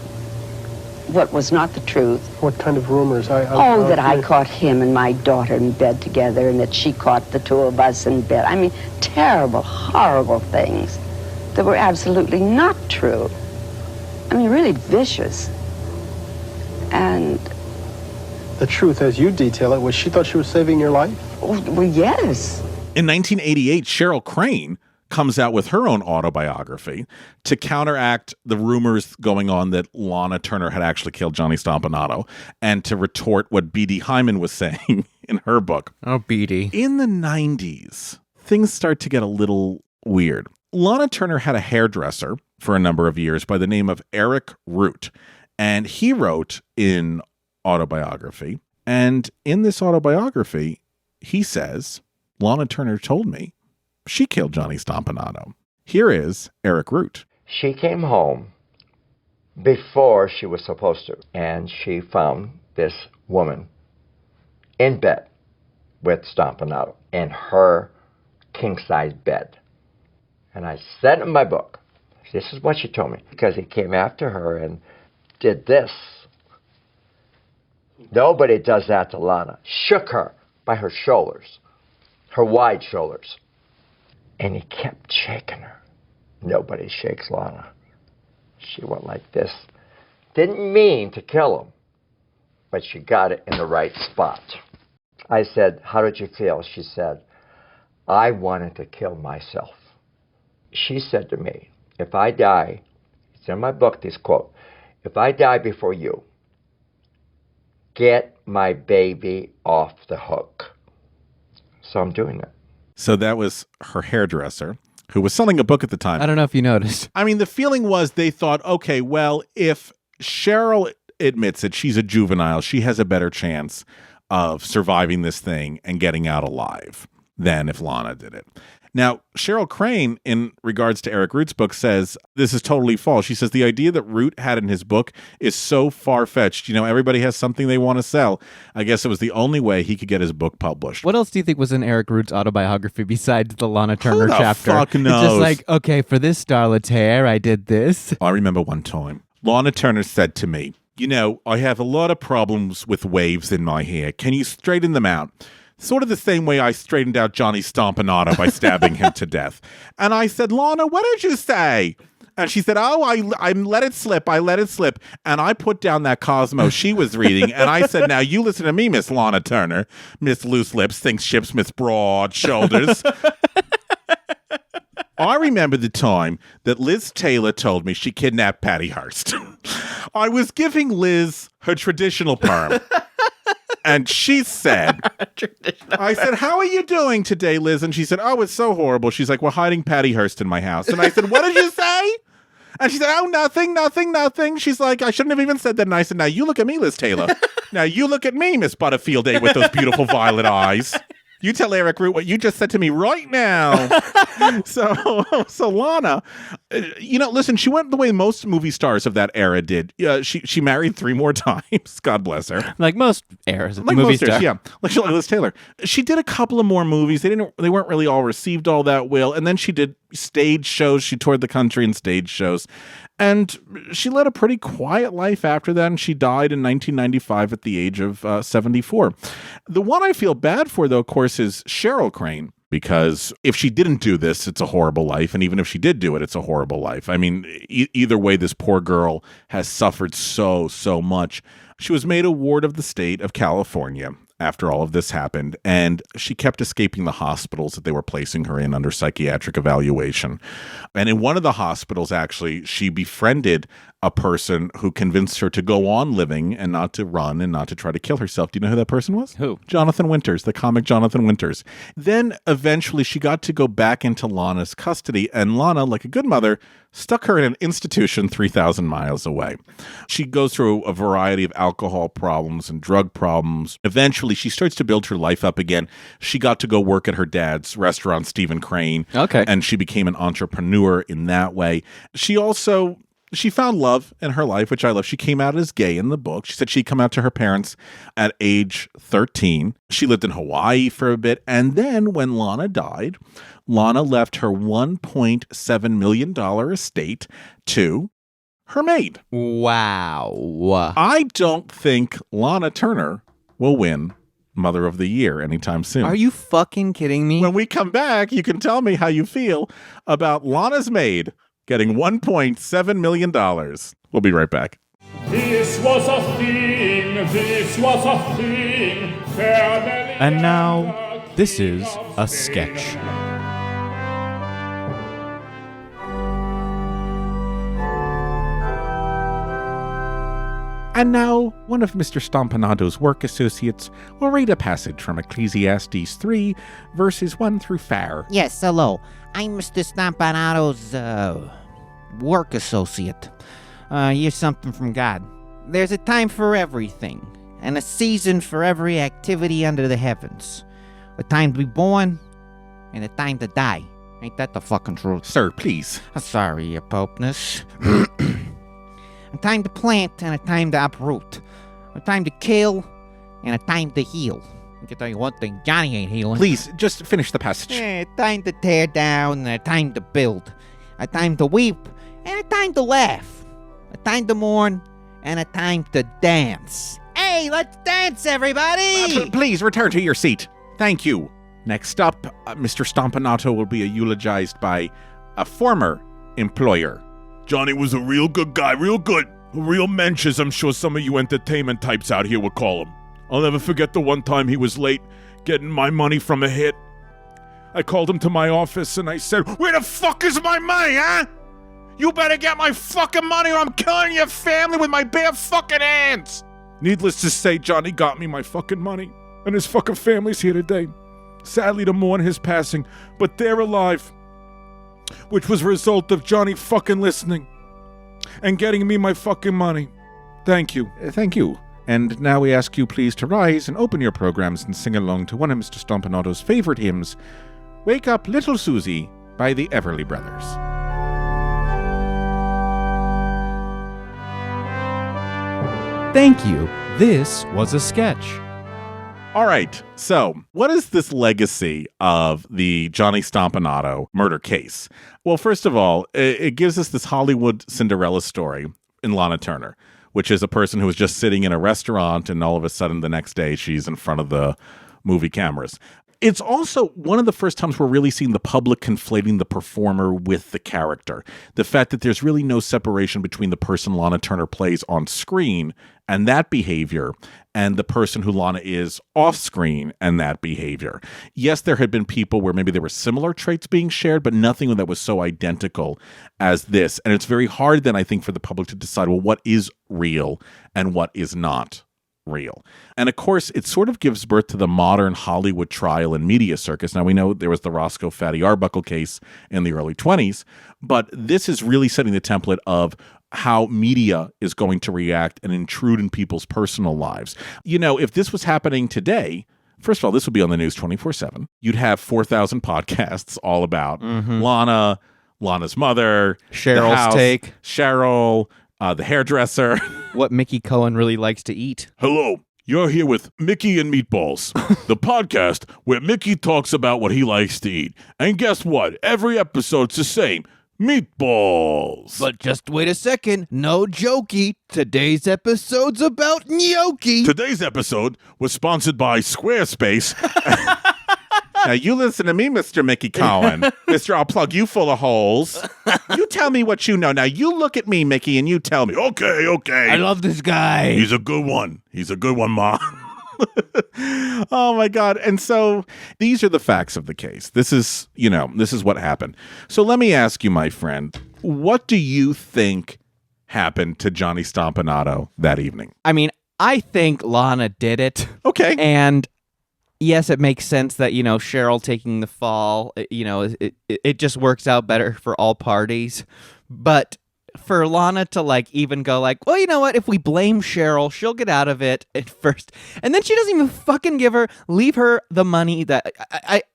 Speaker 5: what was not the truth.
Speaker 10: What kind of rumors?
Speaker 5: That I caught him and my daughter in bed together and that she caught the two of us in bed. I mean, terrible, horrible things that were absolutely not true. I mean, really vicious. And
Speaker 10: the truth, as you detail it, was she thought she was saving your life?
Speaker 5: Well, yes.
Speaker 1: In 1988, Cheryl Crane comes out with her own autobiography to counteract the rumors going on that Lana Turner had actually killed Johnny Stompanato and to retort what B.D. Hyman was saying in her book.
Speaker 3: Oh, B.D.
Speaker 1: In the 90s, things start to get a little weird. Lana Turner had a hairdresser for a number of years by the name of Eric Root, and he wrote in autobiography, and in this autobiography, he says, Lana Turner told me she killed Johnny Stompanato. Here is Eric Root.
Speaker 11: She came home before she was supposed to, and she found this woman in bed with Stompanto in her king-size bed. And I said in my book, this is what she told me, because he came after her and did this. Nobody does that to Lana. Shook her by her shoulders, her wide shoulders. And he kept shaking her. Nobody shakes Lana. She went like this. Didn't mean to kill him, but she got it in the right spot. I said, how did you feel? She said, I wanted to kill myself. She said to me, if I die, it's in my book, this quote, if I die before you, get my baby off the hook. So I'm doing it.
Speaker 1: So that was her hairdresser, who was selling a book at the time.
Speaker 3: I don't know if you noticed.
Speaker 1: I mean, the feeling was they thought, okay, well, if Cheryl admits it, she's a juvenile, she has a better chance of surviving this thing and getting out alive than if Lana did it. Now, Cheryl Crane, in regards to Eric Root's book, says this is totally false. She says the idea that Root had in his book is so far-fetched. You know, everybody has something they want to sell. I guess it was the only way he could get his book published.
Speaker 3: What else do you think was in Eric Root's autobiography besides the Lana Turner
Speaker 1: Who the
Speaker 3: chapter?
Speaker 1: fuck knows?
Speaker 3: It's just like, okay, for this starlet's hair, I did this.
Speaker 1: I remember one time, Lana Turner said to me, you know, I have a lot of problems with waves in my hair. Can you straighten them out? Sort of the same way I straightened out Johnny Stompanato by stabbing him to death. And I said, Lana, what did you say? And she said, oh, I let it slip. I let it slip. And I put down that Cosmo she was reading. And I said, now you listen to me, Miss Lana Turner. Miss Loose Lips, thinks ships, Miss Broad Shoulders. I remember the time that Liz Taylor told me she kidnapped Patty Hearst. I was giving Liz her traditional perm. And she said, I said, how are you doing today, Liz? And she said, oh, it's so horrible. She's like, we're hiding Patty Hearst in my house. And I said, what did you say? And she said, oh, nothing. She's like, I shouldn't have even said that. And I said, now you look at me, Liz Taylor. Now you look at me, Miss Butterfield A with those beautiful violet eyes. You tell Eric Root what you just said to me right now. So Lana, you know, listen, she went the way most movie stars of that era did. She married 3 more times. God bless her.
Speaker 3: Like most eras of
Speaker 1: like
Speaker 3: movie
Speaker 1: most stars,
Speaker 3: star.
Speaker 1: yeah. Like Liz Taylor. She did a couple of more movies. They weren't really all received all that well. And then she did stage shows. She toured the country in stage shows. And she led a pretty quiet life after that, and she died in 1995 at the age of 74. The one I feel bad for, though, of course, is Cheryl Crane, because if she didn't do this, it's a horrible life, and even if she did do it, it's a horrible life. I mean, either way, this poor girl has suffered so much. She was made a ward of the state of California after all of this happened, and she kept escaping the hospitals that they were placing her in under psychiatric evaluation. And in one of the hospitals, actually, she befriended a person who convinced her to go on living and not to run and not to try to kill herself. Do you know who that person was?
Speaker 3: Who?
Speaker 1: Jonathan Winters, the comic Jonathan Winters. Then eventually she got to go back into Lana's custody, and Lana, like a good mother, stuck her in an institution 3,000 miles away. She goes through a variety of alcohol problems and drug problems. Eventually, she starts to build her life up again. She got to go work at her dad's restaurant, Stephen Crane.
Speaker 3: Okay.
Speaker 1: And she became an entrepreneur in that way. She found love in her life, which I love. She came out as gay in the book. She said she'd come out to her parents at age 13. She lived in Hawaii for a bit. And then when Lana died, Lana left her $1.7 million estate to her maid.
Speaker 3: Wow.
Speaker 1: I don't think Lana Turner will win Mother of the Year anytime soon.
Speaker 3: Are you fucking kidding me?
Speaker 1: When we come back, you can tell me how you feel about Lana's maid getting $1.7 million. We'll be right back.
Speaker 12: This was a thing.
Speaker 3: And now, this is a sketch.
Speaker 1: And now, one of Mr. Stompanato's work associates will read a passage from Ecclesiastes 3, verses 1 through 4.
Speaker 13: Yes, hello. I'm Mr. Stompanato's, work associate. Here's something from God. There's a time for everything, and a season for every activity under the heavens. A time to be born, and a time to die. Ain't that the fucking truth?
Speaker 1: Sir, please.
Speaker 13: Sorry, Your Popeness. A time to plant and a time to uproot. A time to kill and a time to heal. I can tell you one thing, Johnny ain't healing.
Speaker 1: Please, just finish the passage.
Speaker 13: A time to tear down and a time to build. A time to weep and a time to laugh. A time to mourn and a time to dance. Hey, let's dance, everybody!
Speaker 1: Please return to your seat. Thank you. Next up, Mr. Stompanato will be eulogized by a former employer.
Speaker 12: Johnny was a real good guy, real good. A real mensch, as I'm sure some of you entertainment types out here would call him. I'll never forget the one time he was late getting my money from a hit. I called him to my office and I said, "Where the fuck is my money, huh? You better get my fucking money or I'm killing your family with my bare fucking hands." Needless to say, Johnny got me my fucking money, and his fucking family's here today. Sadly to mourn his passing, but they're alive. Which was a result of Johnny fucking listening and getting me my fucking money. Thank you.
Speaker 1: Thank you. And now we ask you please to rise and open your programs and sing along to one of Mr. Stompanato's favorite hymns, Wake Up Little Susie by the Everly Brothers.
Speaker 3: Thank you. This was a sketch.
Speaker 1: All right, so what is this legacy of the Johnny Stompanato murder case? Well, first of all, it gives us this Hollywood Cinderella story in Lana Turner, which is a person who was just sitting in a restaurant and all of a sudden the next day she's in front of the movie cameras. It's also one of the first times we're really seeing the public conflating the performer with the character. The fact that there's really no separation between the person Lana Turner plays on screen and that behavior and the person who Lana is off screen and that behavior. Yes, there had been people where maybe there were similar traits being shared, but nothing that was so identical as this. And it's very hard then, I think, for the public to decide, well, what is real and what is not real. And of course, it sort of gives birth to the modern Hollywood trial and media circus. Now, we know there was the Roscoe Fatty Arbuckle case in the early 20s, but this is really setting the template of how media is going to react and intrude in people's personal lives. You know, if this was happening today, first of all, this would be on the news 24/7. You'd have 4,000 podcasts all about Lana, Lana's mother,
Speaker 3: Cheryl's
Speaker 1: house,
Speaker 3: take.
Speaker 1: Cheryl, the hairdresser.
Speaker 3: What Mickey Cohen really likes to eat.
Speaker 12: Hello, you're here with Mickey and Meatballs, the podcast where Mickey talks about what he likes to eat. And guess what? Every episode's the same. Meatballs.
Speaker 3: But just wait a second. No jokey. Today's episode's about gnocchi.
Speaker 12: Today's episode was sponsored by Squarespace.
Speaker 1: Now, you listen to me, Mr. Mickey Cohen. Mr. I'll plug you full of holes. You tell me what you know. Now, you look at me, Mickey, and you tell me.
Speaker 12: Okay.
Speaker 3: I love this guy.
Speaker 12: He's a good one. Ma.
Speaker 1: Oh, my God. And so these are the facts of the case. This is what happened. So let me ask you, my friend, what do you think happened to Johnny Stompanato that evening?
Speaker 3: I mean, I think Lana did it.
Speaker 1: Okay.
Speaker 3: And yes, it makes sense that, Cheryl taking the fall, it just works out better for all parties. But for Lana to even go well, you know what? If we blame Cheryl, she'll get out of it at first. And then she doesn't even fucking leave her the money that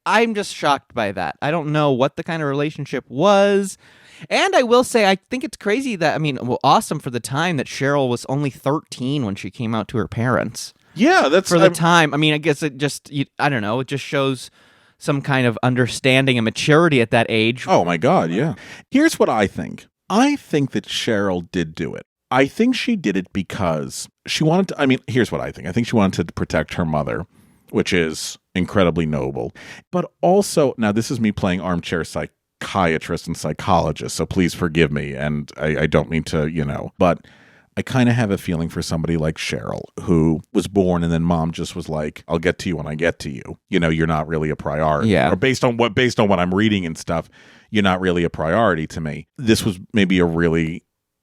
Speaker 3: I'm just shocked by that. I don't know what the kind of relationship was. And I will say, I think it's crazy that, awesome for the time that Cheryl was only 13 when she came out to her parents.
Speaker 1: Yeah, that's
Speaker 3: for the time. I guess it just, I don't know, it just shows some kind of understanding and maturity at that age.
Speaker 1: Oh my God, yeah. Here's what I think. I think that Cheryl did do it. I think she did it because she wanted to, here's what I think. I think she wanted to protect her mother, which is incredibly noble. But also, now this is me playing armchair psychiatrist and psychologist, so please forgive me. And I don't mean to, but I kind of have a feeling for somebody like Cheryl, who was born and then mom just was like, I'll get to you when I get to you. You're not really a priority.
Speaker 3: Yeah.
Speaker 1: Or based on what I'm reading and stuff, you're not really a priority to me. This was maybe a really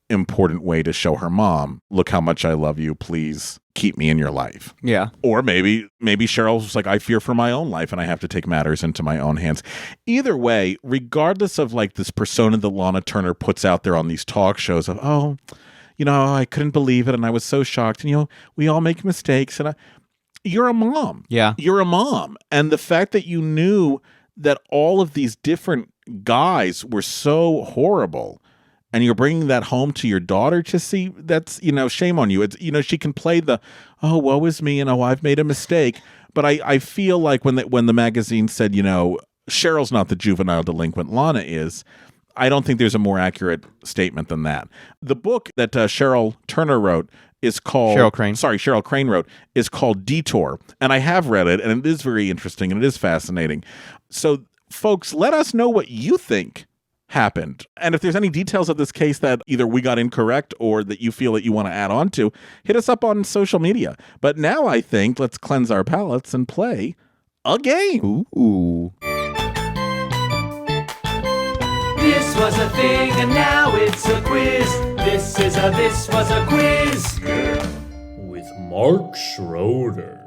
Speaker 1: important way to show her mom, look how much I love you. Please keep me in your life.
Speaker 3: Yeah.
Speaker 1: Or maybe Cheryl was like, I fear for my own life and I have to take matters into my own hands. Either way, regardless of this persona that Lana Turner puts out there on these talk shows of, I couldn't believe it and I was so shocked. And, we all make mistakes. And you're a mom.
Speaker 3: Yeah.
Speaker 1: You're a mom. And the fact that you knew that all of these different guys were so horrible and you're bringing that home to your daughter to see, that's, shame on you. It's, she can play the, oh, woe is me, I've made a mistake. But I feel like when the magazine said, Cheryl's not the juvenile delinquent, Lana is, I don't think there's a more accurate statement than that. The book that Cheryl Turner wrote is called
Speaker 3: Cheryl Crane.
Speaker 1: Sorry, Cheryl Crane wrote is called Detour, and I have read it, and it is very interesting and it is fascinating. So, folks, let us know what you think happened, and if there's any details of this case that either we got incorrect or that you feel that you want to add on to, hit us up on social media. But now I think let's cleanse our palates and play a game.
Speaker 3: Ooh.
Speaker 2: This was a thing and now it's a quiz. This was a quiz.
Speaker 14: With Mark Schroeder.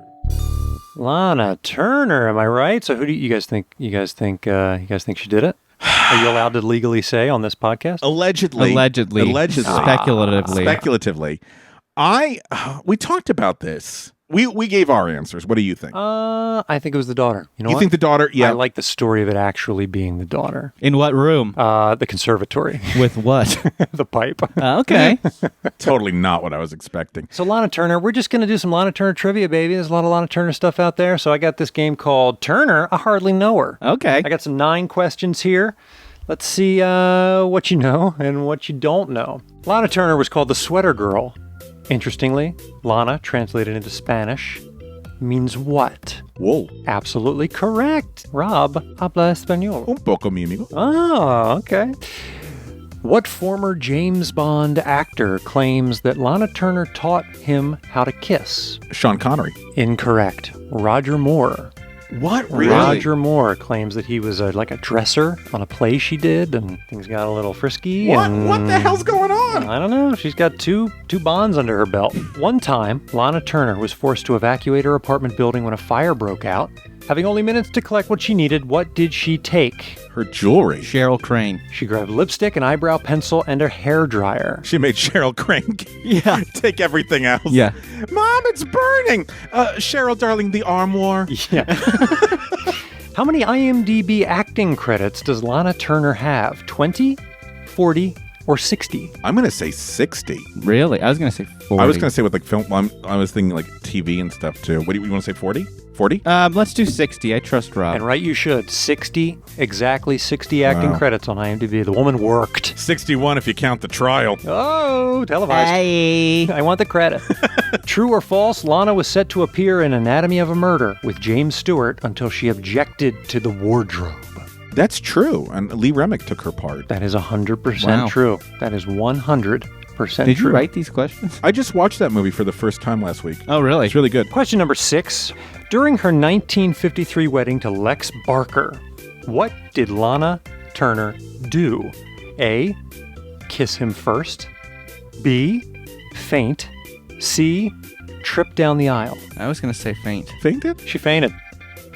Speaker 15: Lana Turner, am I right? So who do you guys think? You guys think she did it? Are you allowed to legally say on this podcast?
Speaker 1: Allegedly.
Speaker 3: Speculatively.
Speaker 1: We talked about this. We gave our answers. What do you think?
Speaker 15: I think it was the daughter. You know
Speaker 1: You
Speaker 15: what?
Speaker 1: think the daughter? Yeah.
Speaker 15: I like the story of it actually being the daughter.
Speaker 3: In what room?
Speaker 15: The conservatory.
Speaker 3: With what?
Speaker 15: The pipe.
Speaker 3: Okay.
Speaker 1: Totally not what I was expecting.
Speaker 15: So Lana Turner, we're just going to do some Lana Turner trivia, baby. There's a lot of Lana Turner stuff out there. So I got this game called Turner, I Hardly Know Her.
Speaker 3: Okay.
Speaker 15: I got some 9 questions here. Let's see what you know and what you don't know. Lana Turner was called the Sweater Girl. Interestingly, Lana, translated into Spanish, means what?
Speaker 1: Wool.
Speaker 15: Absolutely correct. Rob, habla español.
Speaker 1: Un poco, mi amigo.
Speaker 15: Oh, okay. What former James Bond actor claims that Lana Turner taught him how to kiss?
Speaker 1: Sean Connery.
Speaker 15: Incorrect. Roger Moore.
Speaker 1: What? Really?
Speaker 15: Roger Moore claims that he was like a dresser on a play she did, and things got a little frisky.
Speaker 1: What?
Speaker 15: And
Speaker 1: What the hell's going on?
Speaker 15: I don't know. She's got two Bonds under her belt. One time, Lana Turner was forced to evacuate her apartment building when a fire broke out. Having only minutes to collect what she needed, what did she take?
Speaker 1: Her jewelry.
Speaker 3: Cheryl Crane.
Speaker 15: She grabbed lipstick, an eyebrow pencil, and a hairdryer.
Speaker 1: She made Cheryl Crane take everything else.
Speaker 3: Yeah.
Speaker 1: Mom, it's burning. Cheryl, darling, the armoire.
Speaker 15: Yeah. How many IMDb acting credits does Lana Turner have? 20, 40, or 60?
Speaker 1: I'm going to say 60.
Speaker 3: Really? I was going to say 40.
Speaker 1: I was going to say with like film. I was thinking like TV and stuff too. What do you want to say? 40? 40?
Speaker 3: Let's do 60. I trust Rob.
Speaker 15: And right, you should. 60, exactly 60 acting credits on IMDb. The woman worked.
Speaker 1: 61 if you count the trial.
Speaker 15: Oh, televised.
Speaker 3: Hey.
Speaker 15: I want the credit. True or false, Lana was set to appear in Anatomy of a Murder with James Stewart until she objected to the wardrobe.
Speaker 1: That's true. And Lee Remick took her part.
Speaker 15: That is 100% true. That is 100% true.
Speaker 3: Did you write these questions?
Speaker 1: I just watched that movie for the first time last week.
Speaker 3: Oh, really?
Speaker 1: It's really good.
Speaker 15: Question number 6. During her 1953 wedding to Lex Barker, what did Lana Turner do? A. Kiss him first. B. Faint. C. Trip down the aisle.
Speaker 3: I was going to say faint.
Speaker 1: Fainted?
Speaker 15: She fainted.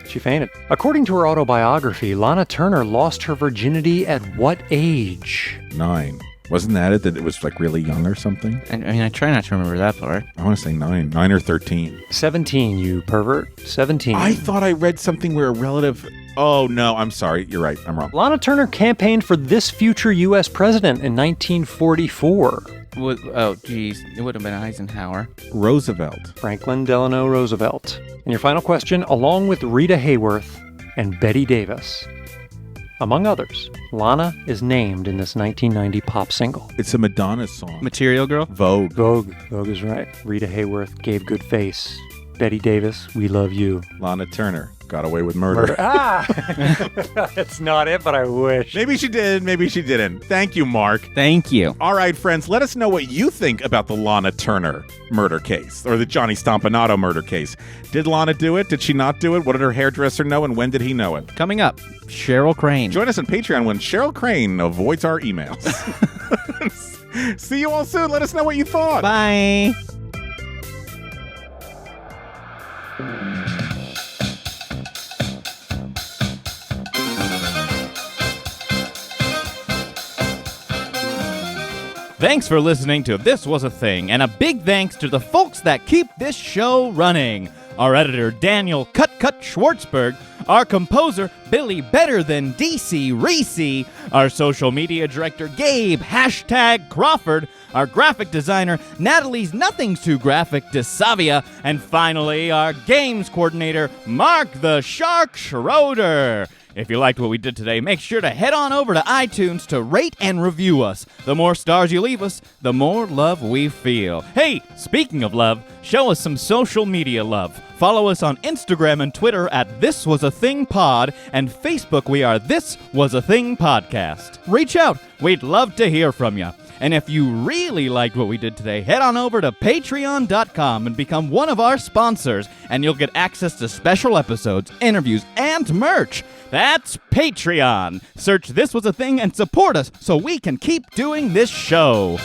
Speaker 15: She fainted. According to her autobiography, Lana Turner lost her virginity at what age?
Speaker 1: 9. Wasn't that it? That it was like really young or something?
Speaker 3: I mean, I try not to remember that part.
Speaker 1: I want to say 9. 9 or 13.
Speaker 15: 17, you pervert. 17.
Speaker 1: I thought I read something where a relative... Oh, no. I'm sorry. You're right. I'm wrong.
Speaker 15: Lana Turner campaigned for this future U.S. president in 1944.
Speaker 3: Oh, geez. It would have been Eisenhower.
Speaker 1: Roosevelt.
Speaker 15: Franklin Delano Roosevelt. And your final question, along with Rita Hayworth and Betty Davis, among others, Lana is named in this 1990 pop single.
Speaker 1: It's a Madonna song.
Speaker 3: Material Girl?
Speaker 1: Vogue.
Speaker 15: Vogue is right. Rita Hayworth gave good face. Betty Davis, we love you.
Speaker 1: Lana Turner got away with murder.
Speaker 15: That's not it, but I wish.
Speaker 1: Maybe she did, maybe she didn't. Thank you, Mark.
Speaker 3: Thank you.
Speaker 1: All right, friends, let us know what you think about the Lana Turner murder case or the Johnny Stompanato murder case. Did Lana do it? Did she not do it? What did her hairdresser know, and when did he know it?
Speaker 3: Coming up, Cheryl Crane.
Speaker 1: Join us on Patreon when Cheryl Crane avoids our emails. See you all soon. Let us know what you thought.
Speaker 3: Bye. Thanks for listening to This Was a Thing, and a big thanks to the folks that keep this show running. Our editor, Daniel Cut Schwartzberg, our composer, Billy Better Than DC Reese, our social media director, Gabe #Crawford, our graphic designer, Natalie's Nothing's Too Graphic DeSavia, and finally, our games coordinator, Mark the Shark Schroeder. If you liked what we did today, make sure to head on over to iTunes to rate and review us. The more stars you leave us, the more love we feel. Hey, speaking of love, show us some social media love. Follow us on Instagram and Twitter at This Was a Thing Pod, and Facebook we are This Was a Thing Podcast. Reach out. We'd love to hear from you. And if you really liked what we did today, head on over to patreon.com and become one of our sponsors, and you'll get access to special episodes, interviews, and merch. That's Patreon. Search This Was a Thing and support us so we can keep doing this show.